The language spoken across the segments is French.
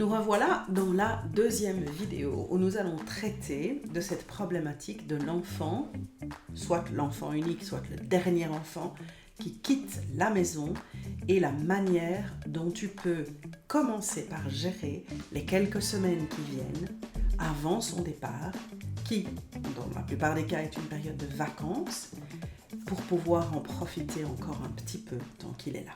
Nous revoilà dans la deuxième vidéo où nous allons traiter de cette problématique de l'enfant, soit l'enfant unique, soit le dernier enfant, qui quitte la maison et la manière dont tu peux commencer par gérer les quelques semaines qui viennent avant son départ, qui, dans la plupart des cas, est une période de vacances, pour pouvoir en profiter encore un petit peu tant qu'il est là.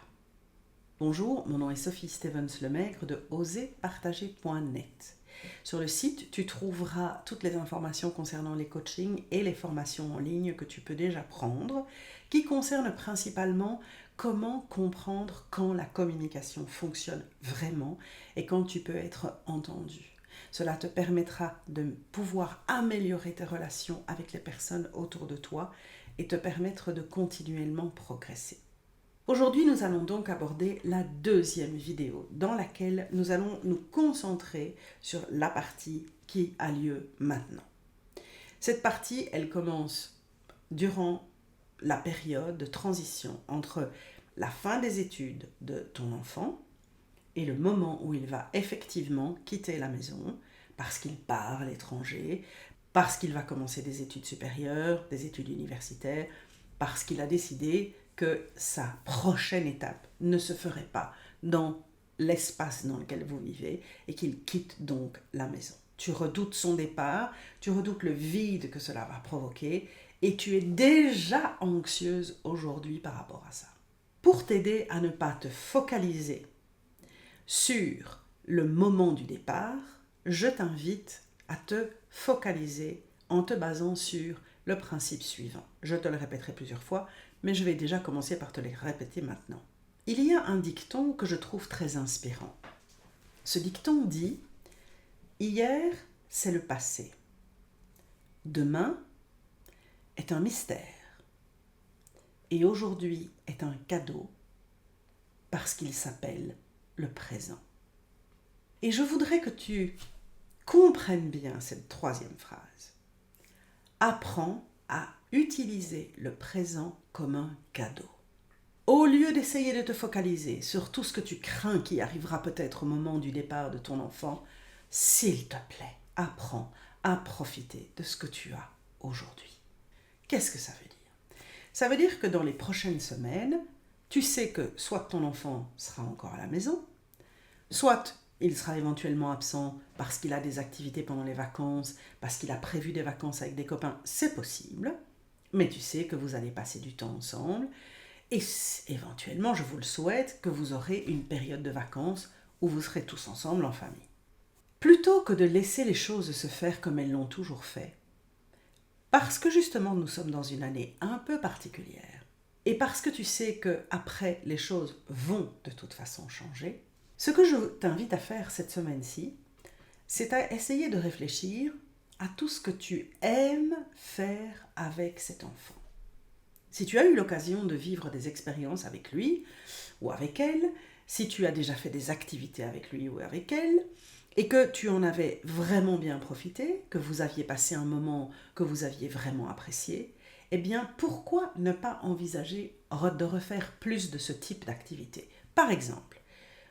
Bonjour, mon nom est Sophie Stevens-Lemaigre de oserpartager.net. Sur le site, tu trouveras toutes les informations concernant les coachings et les formations en ligne que tu peux déjà prendre, qui concernent principalement comment comprendre quand la communication fonctionne vraiment et quand tu peux être entendu. Cela te permettra de pouvoir améliorer tes relations avec les personnes autour de toi et te permettre de continuellement progresser. Aujourd'hui, nous allons donc aborder la deuxième vidéo dans laquelle nous allons nous concentrer sur la partie qui a lieu maintenant. Cette partie, elle commence durant la période de transition entre la fin des études de ton enfant et le moment où il va effectivement quitter la maison parce qu'il part à l'étranger, parce qu'il va commencer des études supérieures, des études universitaires, parce qu'il a décidé que sa prochaine étape ne se ferait pas dans l'espace dans lequel vous vivez et qu'il quitte donc la maison. Tu redoutes son départ, tu redoutes le vide que cela va provoquer et tu es déjà anxieuse aujourd'hui par rapport à ça. Pour t'aider à ne pas te focaliser sur le moment du départ, je t'invite à te focaliser en te basant sur le principe suivant. Je te le répéterai plusieurs fois, mais je vais déjà commencer par te les répéter maintenant. Il y a un dicton que je trouve très inspirant. Ce dicton dit « Hier, c'est le passé. Demain est un mystère. Et aujourd'hui est un cadeau parce qu'il s'appelle le présent. » Et je voudrais que tu comprennes bien cette troisième phrase. Apprends à utiliser le présent comme un cadeau. Au lieu d'essayer de te focaliser sur tout ce que tu crains qui arrivera peut-être au moment du départ de ton enfant, s'il te plaît, apprends à profiter de ce que tu as aujourd'hui. Qu'est-ce que ça veut dire? Ça veut dire que dans les prochaines semaines, tu sais que soit ton enfant sera encore à la maison, soit il sera éventuellement absent parce qu'il a des activités pendant les vacances, parce qu'il a prévu des vacances avec des copains, c'est possible, mais tu sais que vous allez passer du temps ensemble et éventuellement, je vous le souhaite, que vous aurez une période de vacances où vous serez tous ensemble en famille. Plutôt que de laisser les choses se faire comme elles l'ont toujours fait, parce que justement nous sommes dans une année un peu particulière et parce que tu sais qu'après les choses vont de toute façon changer, ce que je t'invite à faire cette semaine-ci, c'est à essayer de réfléchir à tout ce que tu aimes faire avec cet enfant. Si tu as eu l'occasion de vivre des expériences avec lui ou avec elle, si tu as déjà fait des activités avec lui ou avec elle, et que tu en avais vraiment bien profité, que vous aviez passé un moment que vous aviez vraiment apprécié, eh bien, pourquoi ne pas envisager de refaire plus de ce type d'activité? Par exemple,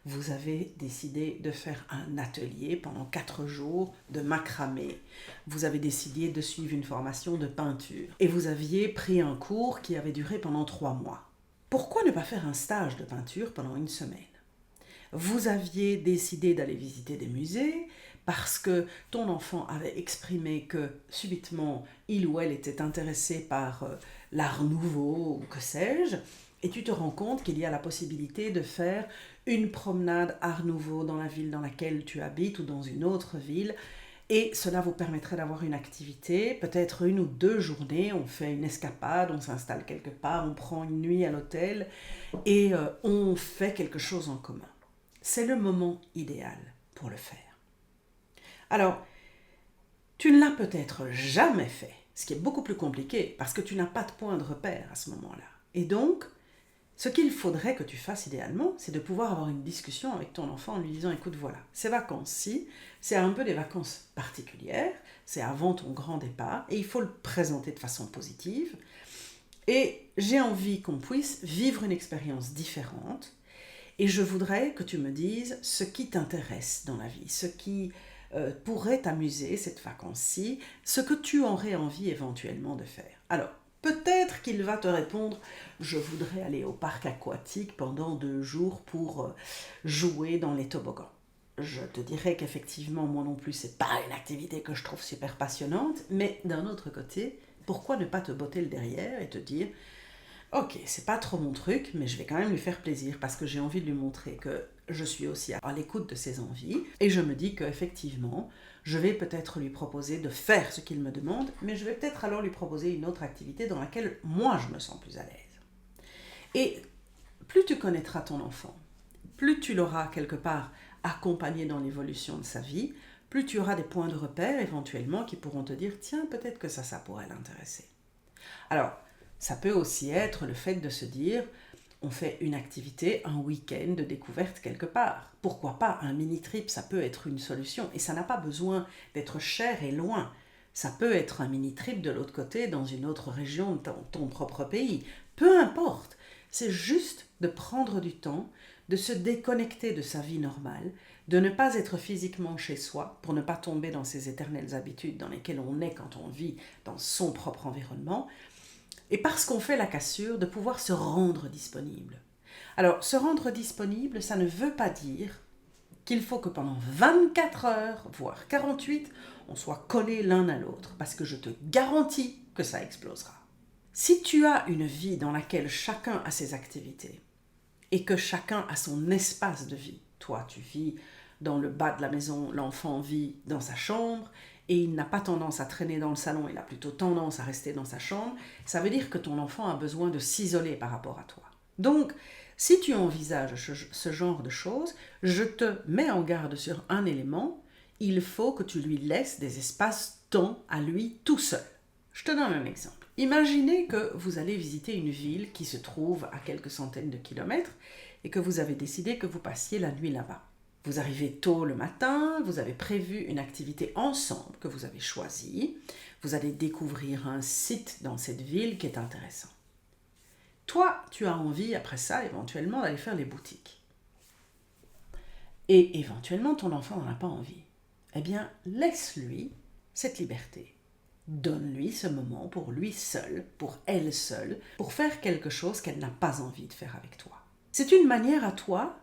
vous avez décidé de faire un atelier pendant 4 jours de macramé. Vous avez décidé de suivre une formation de peinture. Et vous aviez pris un cours qui avait duré pendant 3 mois. Pourquoi ne pas faire un stage de peinture pendant 1 semaine? Vous aviez décidé d'aller visiter des musées parce que ton enfant avait exprimé que subitement il ou elle était intéressé par l'art nouveau ou que sais-je. Et tu te rends compte qu'il y a la possibilité de faire une promenade art nouveau dans la ville dans laquelle tu habites ou dans une autre ville. Et cela vous permettrait d'avoir une activité, peut-être 1 ou 2 journées, on fait une escapade, on s'installe quelque part, on prend une nuit à l'hôtel et on fait quelque chose en commun. C'est le moment idéal pour le faire. Alors, tu ne l'as peut-être jamais fait, ce qui est beaucoup plus compliqué parce que tu n'as pas de point de repère à ce moment-là. Et donc, ce qu'il faudrait que tu fasses idéalement, c'est de pouvoir avoir une discussion avec ton enfant en lui disant « Écoute, voilà, ces vacances-ci, c'est un peu des vacances particulières, c'est avant ton grand départ, et il faut le présenter de façon positive. Et j'ai envie qu'on puisse vivre une expérience différente. Et je voudrais que tu me dises ce qui t'intéresse dans la vie, ce qui pourrait t'amuser cette vacance-ci, ce que tu aurais envie éventuellement de faire. Alors, peut-être qu'il va te répondre « Je voudrais aller au parc aquatique pendant 2 jours pour jouer dans les toboggans ». Je te dirais qu'effectivement, moi non plus, c'est pas une activité que je trouve super passionnante, mais d'un autre côté, pourquoi ne pas te botter le derrière et te dire « Ok, c'est pas trop mon truc, mais je vais quand même lui faire plaisir parce que j'ai envie de lui montrer que je suis aussi à l'écoute de ses envies. » Et je me dis qu'effectivement, je vais peut-être lui proposer de faire ce qu'il me demande, mais je vais peut-être alors lui proposer une autre activité dans laquelle moi je me sens plus à l'aise. Et plus tu connaîtras ton enfant, plus tu l'auras quelque part accompagné dans l'évolution de sa vie, plus tu auras des points de repère éventuellement qui pourront te dire « Tiens, peut-être que ça pourrait l'intéresser. » Alors, ça peut aussi être le fait de se dire « On fait une activité, un week-end de découverte quelque part. » Pourquoi pas un mini-trip, ça peut être une solution. Et ça n'a pas besoin d'être cher et loin. Ça peut être un mini-trip de l'autre côté, dans une autre région de ton propre pays. Peu importe. C'est juste de prendre du temps, de se déconnecter de sa vie normale, de ne pas être physiquement chez soi pour ne pas tomber dans ces éternelles habitudes dans lesquelles on est quand on vit dans son propre environnement, et parce qu'on fait la cassure, de pouvoir se rendre disponible. Alors, se rendre disponible, ça ne veut pas dire qu'il faut que pendant 24 heures, voire 48, on soit collés l'un à l'autre, parce que je te garantis que ça explosera. Si tu as une vie dans laquelle chacun a ses activités, et que chacun a son espace de vie. Toi, tu vis dans le bas de la maison, l'enfant vit dans sa chambre, et il n'a pas tendance à traîner dans le salon, il a plutôt tendance à rester dans sa chambre. Ça veut dire que ton enfant a besoin de s'isoler par rapport à toi. Donc, si tu envisages ce genre de choses, je te mets en garde sur un élément, il faut que tu lui laisses des espaces-temps à lui tout seul. Je te donne un exemple. Imaginez que vous allez visiter une ville qui se trouve à quelques centaines de kilomètres et que vous avez décidé que vous passiez la nuit là-bas. Vous arrivez tôt le matin, vous avez prévu une activité ensemble que vous avez choisie, vous allez découvrir un site dans cette ville qui est intéressant. Toi, tu as envie, après ça, éventuellement, d'aller faire les boutiques. Et éventuellement, ton enfant n'en a pas envie. Eh bien, laisse-lui cette liberté. Donne-lui ce moment pour lui seul, pour elle seule, pour faire quelque chose qu'elle n'a pas envie de faire avec toi. C'est une manière à toi,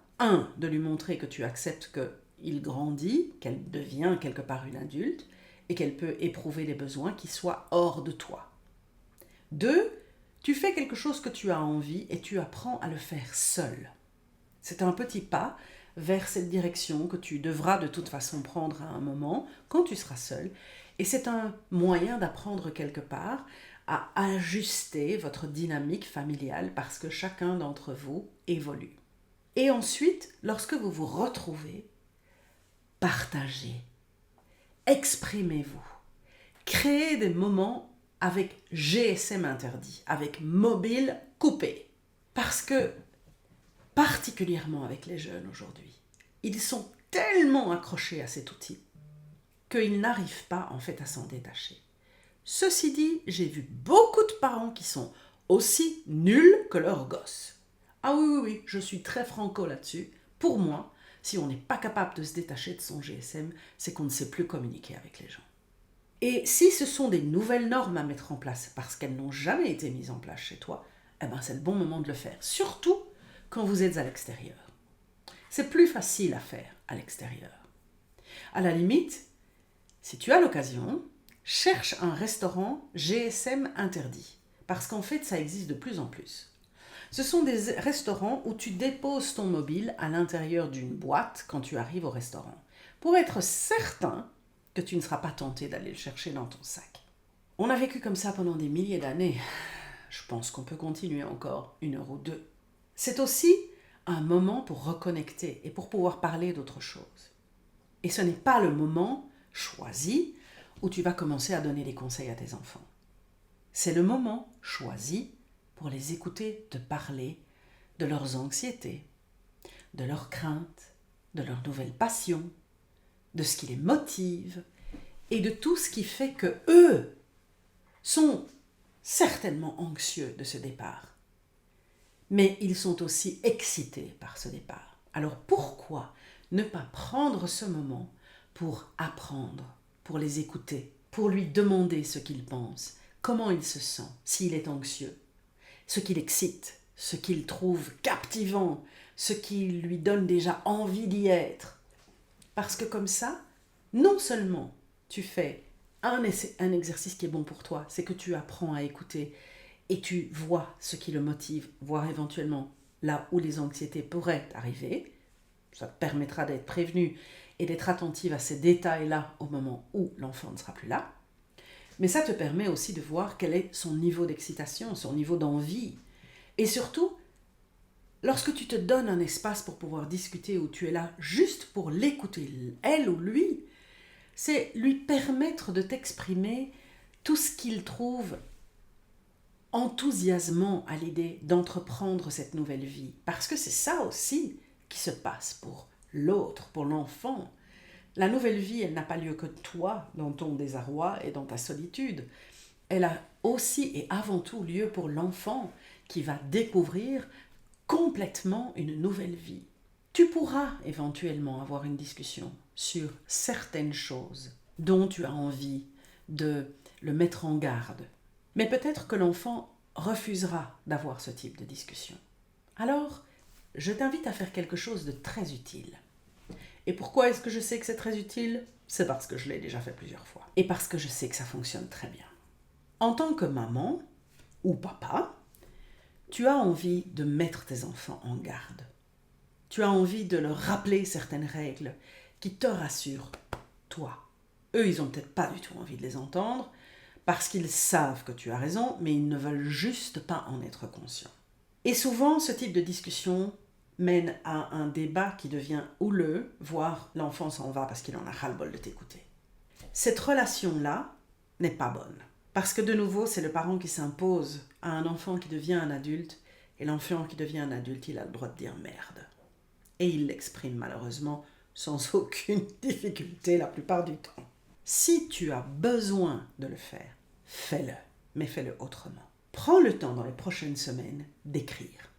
de lui montrer que tu acceptes qu'il grandit, qu'elle devient quelque part une adulte, et qu'elle peut éprouver des besoins qui soient hors de toi. 2, tu fais quelque chose que tu as envie et tu apprends à le faire seul. C'est un petit pas vers cette direction que tu devras de toute façon prendre à un moment, quand tu seras seul. Et c'est un moyen d'apprendre quelque part à ajuster votre dynamique familiale parce que chacun d'entre vous évolue. Et ensuite, lorsque vous vous retrouvez, partagez, exprimez-vous, créez des moments avec GSM interdit, avec mobile coupé. Parce que, particulièrement avec les jeunes aujourd'hui, ils sont tellement accrochés à cet outil qu'ils n'arrivent pas en fait à s'en détacher. Ceci dit, j'ai vu beaucoup de parents qui sont aussi nuls que leurs gosses. Ah oui, je suis très franco là-dessus. Pour moi, si on n'est pas capable de se détacher de son GSM, c'est qu'on ne sait plus communiquer avec les gens. Et si ce sont des nouvelles normes à mettre en place parce qu'elles n'ont jamais été mises en place chez toi, eh ben c'est le bon moment de le faire. Surtout quand vous êtes à l'extérieur. C'est plus facile à faire à l'extérieur. À la limite, si tu as l'occasion, cherche un restaurant GSM interdit. Parce qu'en fait, ça existe de plus en plus. Ce sont des restaurants où tu déposes ton mobile à l'intérieur d'une boîte quand tu arrives au restaurant, pour être certain que tu ne seras pas tenté d'aller le chercher dans ton sac. On a vécu comme ça pendant des milliers d'années. Je pense qu'on peut continuer encore 1 heure ou 2. C'est aussi un moment pour reconnecter et pour pouvoir parler d'autre chose. Et ce n'est pas le moment choisi où tu vas commencer à donner des conseils à tes enfants. C'est le moment choisi pour les écouter te parler de leurs anxiétés, de leurs craintes, de leurs nouvelles passions, de ce qui les motive et de tout ce qui fait que eux sont certainement anxieux de ce départ. mais ils sont aussi excités par ce départ. Alors pourquoi ne pas prendre ce moment pour apprendre, pour les écouter, pour lui demander ce qu'il pense, comment il se sent, s'il est anxieux, ce qui l'excite, ce qu'il trouve captivant, ce qui lui donne déjà envie d'y être. Parce que comme ça, non seulement tu fais un exercice qui est bon pour toi, c'est que tu apprends à écouter et tu vois ce qui le motive, voire éventuellement là où les anxiétés pourraient arriver. Ça te permettra d'être prévenu et d'être attentive à ces détails-là au moment où l'enfant ne sera plus là. Mais ça te permet aussi de voir quel est son niveau d'excitation, son niveau d'envie. Et surtout, lorsque tu te donnes un espace pour pouvoir discuter, où tu es là juste pour l'écouter, elle ou lui, c'est lui permettre de t'exprimer tout ce qu'il trouve enthousiasmant à l'idée d'entreprendre cette nouvelle vie. Parce que c'est ça aussi qui se passe pour l'autre, pour l'enfant. La nouvelle vie, elle n'a pas lieu que toi, dans ton désarroi et dans ta solitude. Elle a aussi et avant tout lieu pour l'enfant qui va découvrir complètement une nouvelle vie. Tu pourras éventuellement avoir une discussion sur certaines choses dont tu as envie de le mettre en garde. Mais peut-être que l'enfant refusera d'avoir ce type de discussion. Alors, je t'invite à faire quelque chose de très utile. Et pourquoi est-ce que je sais que c'est très utile ? C'est parce que je l'ai déjà fait plusieurs fois. Et parce que je sais que ça fonctionne très bien. En tant que maman ou papa, tu as envie de mettre tes enfants en garde. Tu as envie de leur rappeler certaines règles qui te rassurent, toi. Eux, ils n'ont peut-être pas du tout envie de les entendre parce qu'ils savent que tu as raison, mais ils ne veulent juste pas en être conscients. Et souvent, ce type de discussion mène à un débat qui devient houleux, voire l'enfant s'en va parce qu'il en a ras-le-bol de t'écouter. Cette relation-là n'est pas bonne. Parce que de nouveau, c'est le parent qui s'impose à un enfant qui devient un adulte, et l'enfant qui devient un adulte, il a le droit de dire merde. Et il l'exprime malheureusement sans aucune difficulté la plupart du temps. Si tu as besoin de le faire, fais-le, mais fais-le autrement. Prends le temps dans les prochaines semaines d'écrire.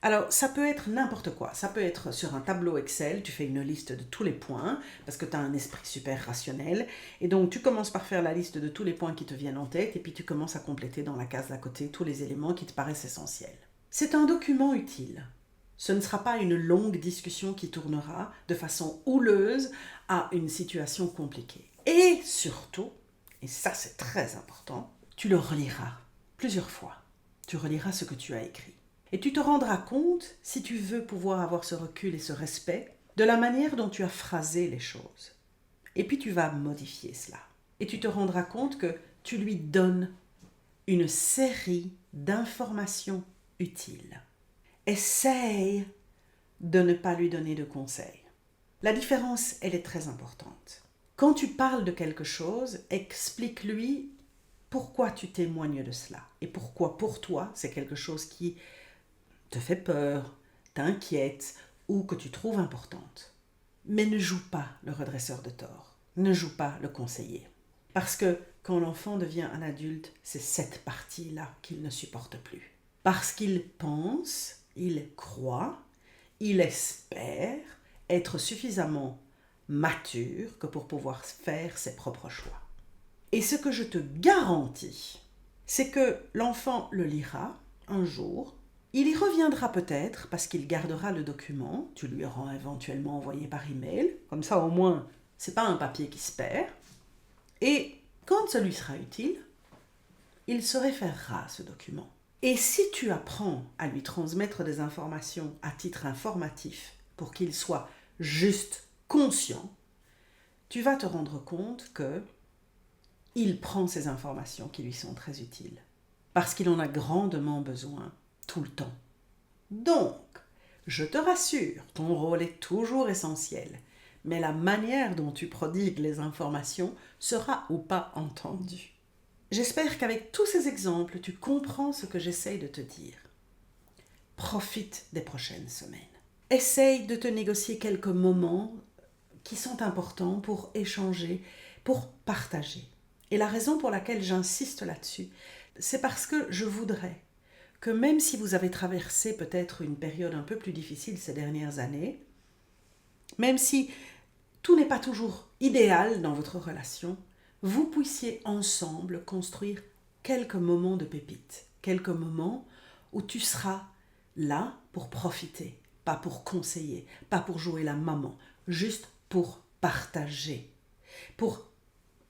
Alors, ça peut être n'importe quoi. Ça peut être sur un tableau Excel, tu fais une liste de tous les points, parce que tu as un esprit super rationnel. Et donc, tu commences par faire la liste de tous les points qui te viennent en tête, et puis tu commences à compléter dans la case d'à côté tous les éléments qui te paraissent essentiels. C'est un document utile. Ce ne sera pas une longue discussion qui tournera de façon houleuse à une situation compliquée. Et surtout, et ça c'est très important, tu le reliras plusieurs fois. Tu reliras ce que tu as écrit. Et tu te rendras compte, si tu veux pouvoir avoir ce recul et ce respect, de la manière dont tu as phrasé les choses. Et puis tu vas modifier cela. Et tu te rendras compte que tu lui donnes une série d'informations utiles. Essaye de ne pas lui donner de conseils. La différence, elle est très importante. Quand tu parles de quelque chose, explique-lui pourquoi tu témoignes de cela et pourquoi pour toi c'est quelque chose qui te fait peur, t'inquiète ou que tu trouves importante. Mais ne joue pas le redresseur de tort, ne joue pas le conseiller. Parce que quand l'enfant devient un adulte, c'est cette partie-là qu'il ne supporte plus. Parce qu'il pense, il croit, il espère être suffisamment mature que pour pouvoir faire ses propres choix. Et ce que je te garantis, c'est que l'enfant le lira un jour. Il y reviendra peut-être parce qu'il gardera le document, tu lui auras éventuellement envoyé par email, comme ça au moins c'est pas un papier qui se perd. Et quand ce lui sera utile, il se référera à ce document. Et si tu apprends à lui transmettre des informations à titre informatif pour qu'il soit juste conscient, tu vas te rendre compte que il prend ces informations qui lui sont très utiles parce qu'il en a grandement besoin tout le temps. Donc, je te rassure, ton rôle est toujours essentiel, mais la manière dont tu prodigues les informations sera ou pas entendue. J'espère qu'avec tous ces exemples, tu comprends ce que j'essaye de te dire. Profite des prochaines semaines. Essaye de te négocier quelques moments qui sont importants pour échanger, pour partager. Et la raison pour laquelle j'insiste là-dessus, c'est parce que je voudrais que même si vous avez traversé peut-être une période un peu plus difficile ces dernières années, même si tout n'est pas toujours idéal dans votre relation, vous puissiez ensemble construire quelques moments de pépite, quelques moments où tu seras là pour profiter, pas pour conseiller, pas pour jouer la maman, juste pour partager, pour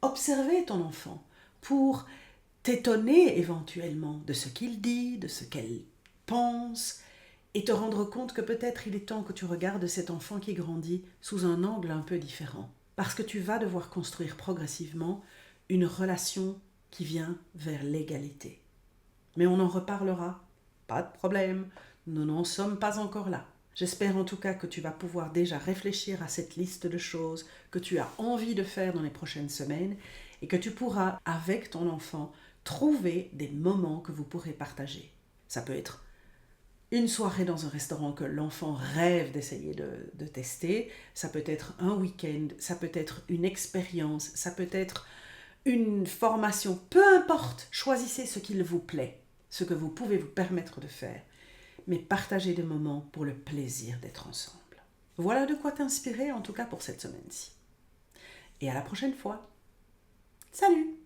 observer ton enfant, pour t'étonner éventuellement de ce qu'il dit, de ce qu'elle pense, et te rendre compte que peut-être il est temps que tu regardes cet enfant qui grandit sous un angle un peu différent. Parce que tu vas devoir construire progressivement une relation qui vient vers l'égalité. Mais on en reparlera, pas de problème, nous n'en sommes pas encore là. J'espère en tout cas que tu vas pouvoir déjà réfléchir à cette liste de choses que tu as envie de faire dans les prochaines semaines et que tu pourras, avec ton enfant, trouver des moments que vous pourrez partager. Ça peut être une soirée dans un restaurant que l'enfant rêve d'essayer de tester, ça peut être un week-end, ça peut être une expérience, ça peut être une formation, peu importe, choisissez ce qu'il vous plaît, ce que vous pouvez vous permettre de faire, mais partagez des moments pour le plaisir d'être ensemble. Voilà de quoi t'inspirer en tout cas pour cette semaine-ci. Et à la prochaine fois. Salut!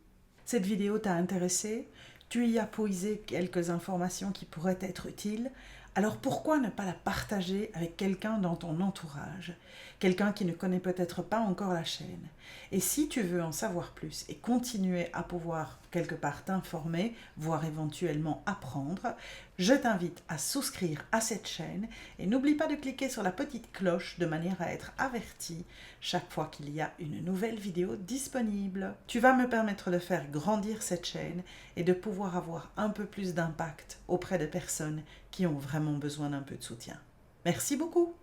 Cette vidéo t'a intéressé? Tu y as puisé quelques informations qui pourraient être utiles? Alors pourquoi ne pas la partager avec quelqu'un dans ton entourage? Quelqu'un qui ne connaît peut-être pas encore la chaîne. Et si tu veux en savoir plus et continuer à pouvoir quelque part t'informer, voire éventuellement apprendre, je t'invite à souscrire à cette chaîne et n'oublie pas de cliquer sur la petite cloche de manière à être averti chaque fois qu'il y a une nouvelle vidéo disponible. Tu vas me permettre de faire grandir cette chaîne et de pouvoir avoir un peu plus d'impact auprès de personnes qui ont vraiment besoin d'un peu de soutien. Merci beaucoup!